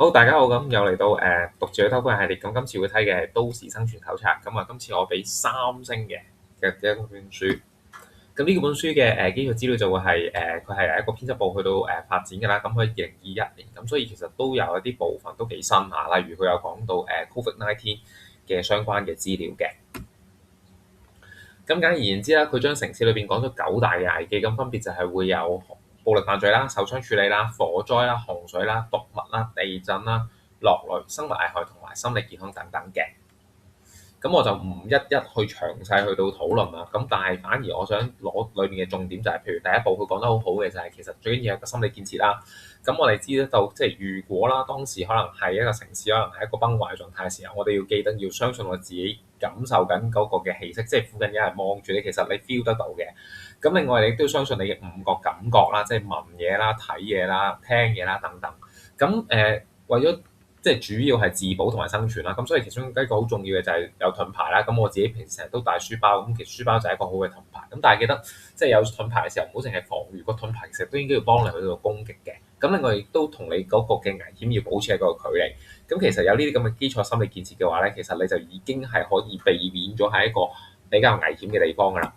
好，大家好，咁又嚟到讀住去偷窺系列，咁今次會睇嘅係《都市生存手冊》，咁啊今次我俾3星嘅一本書。咁呢本書嘅基礎資料就會係佢係一個編輯部去到發展嘅啦，咁佢2021年，咁所以其實都有一啲部分都幾新下，例如佢有講到COVID-19嘅相關嘅資料嘅。咁簡而言之啦，佢將城市裏邊講咗9大嘅危機，咁分別就係會有暴力犯罪啦、手槍處理啦、火災啦、洪水啦、毒物啦、地震啦、落雷、生物危害同埋心理健康等等嘅。咁我就唔一一去詳細去到討論啦。咁但係反而我想攞裏面嘅重點就係，譬如第一步佢講得好好嘅就係其實最緊要有一個心理建設啦。咁我哋知得到，即係如果啦當時可能係一個城市，可能係一個崩壞狀態嘅時候，我哋要記得要相信我自己感受緊嗰個嘅氣息，即係附近有人望住你，其實你 feel 得到嘅。咁另外你都要相信你嘅五覺感覺啦，即係聞嘢啦、睇嘢啦、聽嘢啦等等。咁為咗即係主要係自保同埋生存啦，咁所以其中一個好重要嘅就係有盾牌啦。咁我自己平時成日都帶書包，咁其實書包就係一個好嘅盾牌。咁但係記得即係有盾牌嘅時候，唔好淨係防禦，個盾牌其實都應該要幫你去到攻擊嘅。咁另外亦都同你嗰個嘅危險要保持一個距離。咁其實有呢啲咁嘅基礎心理建設嘅話咧，其實你就已經係可以避免咗喺一個比較危險嘅地方㗎啦。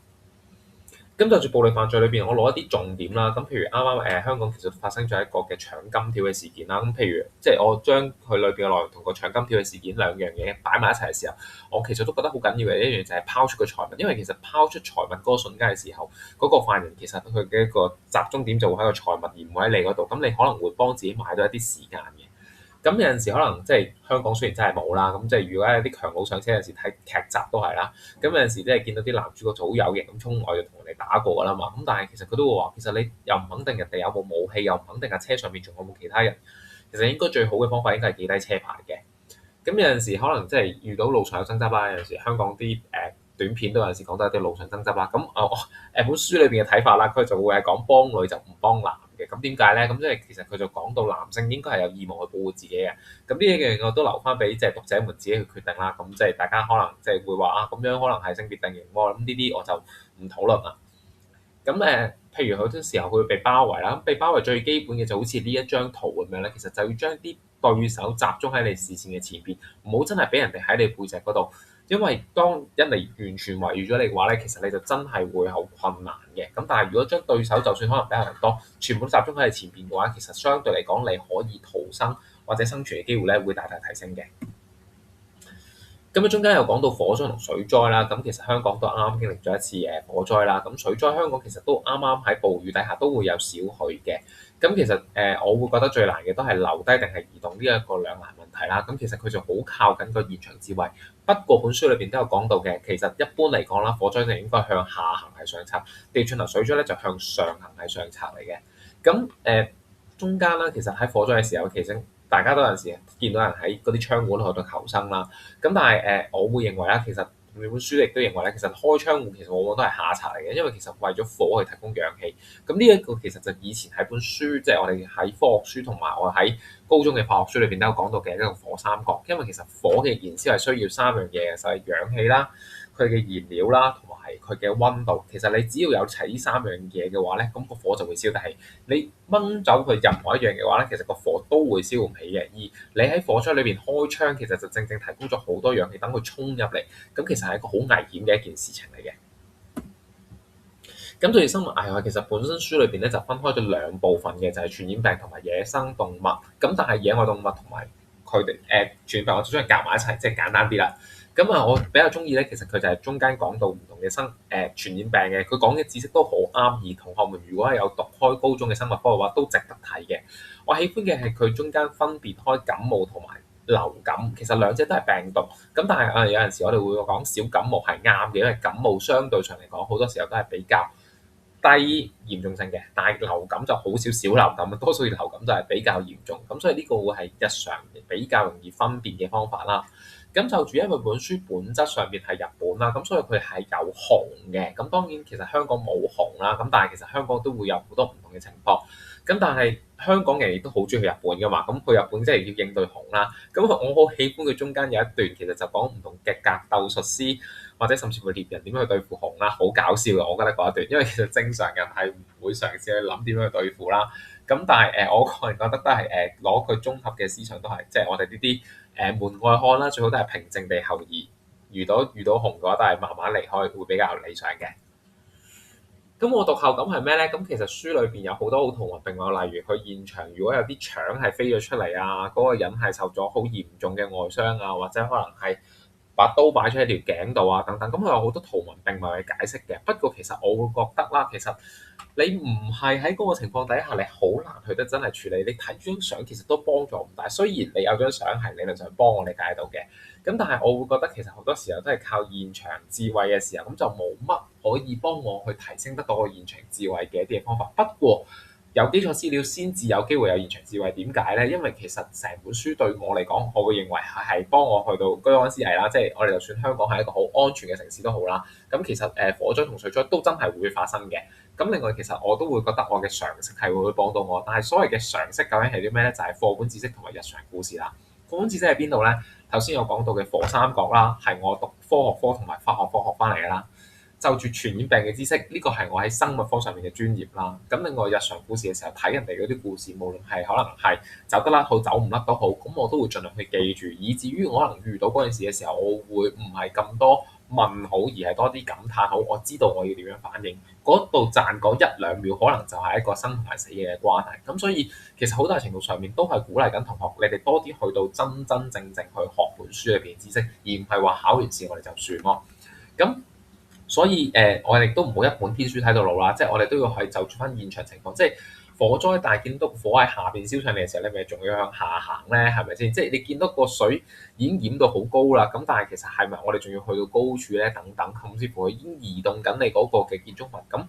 咁就住暴力犯罪裏邊，我攞一啲重點啦。咁譬如啱啱香港其實發生咗一個嘅搶金條嘅事件啦。咁譬如即係我將佢裏邊嘅內容同個搶金條嘅事件兩樣嘢擺埋一齊嘅時候，我其實都覺得好緊要嘅一樣就係拋出個財物。因為其實拋出財物嗰個瞬間嘅時候，嗰個犯人其實佢嘅一個集中點就會喺個財物，而唔會喺你嗰度。咁你可能會幫自己買到一啲時間嘅。咁有陣時可能即係香港雖然真係冇啦，咁即係如果有啲強佬上車，有陣時睇劇集都係啦。咁有陣時即係見到啲男主角就好有型咁衝外就同人哋打過㗎啦嘛。咁但係其實佢都會話，其實你又唔肯定人哋有冇武器，又唔肯定架車上面仲有冇其他人。其實應該最好嘅方法應該係記低車牌嘅。咁有陣時可能即係遇到路上有爭執啦，有陣時香港啲短片都有陣時講到一啲路上爭執啦。咁本書裏邊嘅睇法啦，佢就會係講幫女就唔幫男嘅。咁點解咧？咁即係其實佢就講到男性應該係有義務去保護自己嘅。咁呢一樣嘢我都留翻俾即係讀者們自己去決定啦。咁即係大家可能即係會話啊，咁樣可能係性別定型喎。咁呢啲我就唔討論啦。咁譬如好多時候佢會被包圍啦，被包圍最基本嘅就好似呢一張圖咁樣咧，其實就要將啲對手集中喺你視線嘅前邊，唔好真係俾人哋喺你背脊嗰度，因為當一嚟完全圍住咗你嘅話咧，其實你就真係會好困難嘅。咁但係如果將對手就算可能比較人多，全部都集中喺你前邊嘅話，其實相對嚟講你可以逃生或者生存嘅機會咧會大大提升嘅。咁中間又講到火災同水災啦，咁其實香港都啱啱經歷咗一次火災啦，咁水災香港其實都啱啱喺暴雨底下都會有少許嘅。咁其實我會覺得最難嘅都係留低定係移動呢一個兩難問題啦。咁其實佢就好靠緊個現場智慧。不過本書裏邊都有講到嘅，其實一般嚟講啦，火災就應該向下行係上策，地震同水災咧就向上行係上策嚟嘅。咁中間啦，其實喺火災嘅時候，其實大家都有陣時見到人喺嗰啲窗戶度求生啦。咁但係我會認為啦，其實本書亦都認為咧，其實開窗戶其實往往都係下策嚟嘅，因為其實為咗火去提供氧氣。咁呢一個其實就以前喺本書，即係我哋喺科學書同埋我喺高中嘅化學書裏邊都有講到嘅一個火三角。因為其實火嘅燃燒係需要3樣嘢嘅，就係氧氣啦、佢嘅燃料啦，同埋佢嘅溫度。其實你只要有齊呢3樣嘢嘅話咧，咁個火就會燒得起。你掹走佢任何一樣嘅話咧，其實個火都會燒唔起嘅。而你喺火災裏邊開窗，其實就正正提供咗好多氧氣等佢衝入嚟。咁其實係一個好危險嘅一件事情嚟嘅。咁對生物危害，其實本身書裏邊咧就分開咗2部分嘅，就係傳染病同埋野生動物。咁但係野外動物同埋佢哋傳染病，我就將佢夾埋一齊，即係簡單啲啦。咁我比較中意咧，其實佢就係中間講到唔同嘅傳染病嘅，佢講嘅知識都好啱。而同學們如果係有讀開高中嘅生物科嘅話，都值得睇嘅。我喜歡嘅係佢中間分別開感冒同埋流感，其實兩者都係病毒。咁但係有陣時我哋會講小感冒係啱嘅，因為感冒相對上嚟講好多時候都係比較低嚴重性嘅，但係流感就好少小流感，多數流感就係比較嚴重。咁所以呢個會係日常比較容易分辨嘅方法啦。咁就住因為本書本質上邊係日本啦，咁所以佢係有熊嘅。咁當然其實香港冇熊啦，咁但係其實香港都會有好多唔同嘅情況。咁但係香港人亦都好中意去日本噶嘛，咁去日本即係要應對熊啦。咁我好喜歡佢中間有一段，其實就講唔同嘅格鬥術師或者甚至乎獵人點樣去對付熊啦，好搞笑嘅。我覺得嗰一段，因為其實正常人係唔會嘗試去諗點樣去對付啦。咁咁但係我個人覺得都係攞佢綜合嘅思想都係，即係我哋呢啲門外漢啦，最好都係平靜地後移，遇到紅嘅話，都係慢慢離開會比較理想嘅。咁我讀後感係咩咧？咁其實書裏邊有好多好圖文並茂，例如佢現場如果有啲腸係飛咗出嚟啊，嗰個人係受咗好嚴重嘅外傷啊，或者可能係把刀擺咗喺條頸度啊等等，咁佢有好多圖文並茂嘅解釋嘅。不過其實我會覺得啦，其實你唔係喺嗰個情況底下，你好難去得真係處理。你睇張相其實都幫助唔大，雖然你有張相係理論上幫我理解到嘅，咁但係我會覺得其實好多時候都係靠現場智慧嘅時候，咁就冇乜可以幫我去提升得到個現場智慧嘅一啲嘅方法。不過有基礎資料先至有機會有現場智慧，點解咧？因為其實成本書對我嚟講，我會認為係幫我去到居安思危啦。即係我哋就算香港係一個好安全嘅城市都好啦，咁其實火災同水災都真係會發生嘅。咁另外其實我都會覺得我嘅常識係會幫到我，但係所謂嘅常識究竟係啲咩咧？就係課本知識同埋日常故事啦。課本知識喺邊度咧？頭先有講到嘅火三角啦，係我讀科學科同埋化學科學翻嚟㗎啦。就住傳染病嘅知識，呢個係我喺生物科上面嘅專業啦。咁另外日常故事嘅時候睇人哋嗰啲故事，無論係可能係走得甩好走唔甩都好，咁我都會盡量去記住，以至於我可能遇到嗰件事嘅時候，我會唔係咁多問號，而係多啲感嘆號。我知道我要點樣反應，嗰度賺嗰一兩秒，可能就係一個生同埋死嘅關係。咁所以其實好大程度上面都係鼓勵緊同學，你哋多啲去到真真正正去學本書裏邊嘅知識，而唔係話考完試我哋就算咯。咁所以我哋都唔好一本天書睇到老啦，即係我哋都要係就住翻現場情況，即係火災大見到火喺下邊燒上嚟嘅時候，你咪仲要向下行咧？係咪先？即係你見到個水已經淹到好高啦，咁但係其實係咪我哋仲要去到高處咧？等等，甚至乎已經移動緊你嗰個嘅建築物咁。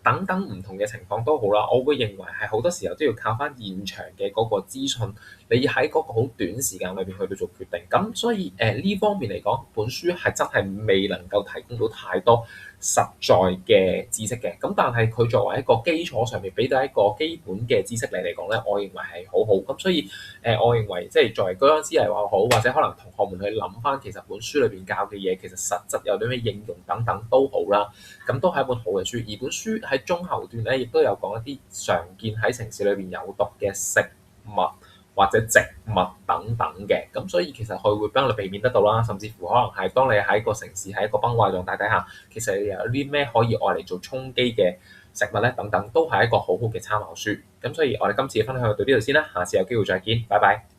等等唔同嘅情況都好啦，我會認為係好多時候都要靠翻現場嘅嗰個資訊，你喺嗰個好短時間裏邊去到做決定。咁所以呢方面嚟講，本書係真係未能夠提供到太多實在嘅知識嘅。咁但係佢作為一個基礎上面俾到一個基本嘅知識你嚟講咧，我認為係好好。咁所以我認為即係作為居安思危話好，或者可能同學們去諗翻其實本書裏邊教嘅嘢，其實實質有啲咩應用等等都好啦。咁都係一本好嘅書，而本書喺中後段咧，亦都有講一啲常見喺城市裏邊有毒嘅食物或者植物等等嘅，咁所以其實佢會幫你避免得到啦，甚至乎可能係當你喺個城市喺一個崩壞狀態底下，其實有啲咩可以愛嚟做充飢嘅食物咧，等等都係一個好好嘅參考書。咁所以我哋今次嘅分享就到呢度先啦，下次有機會再見，拜拜。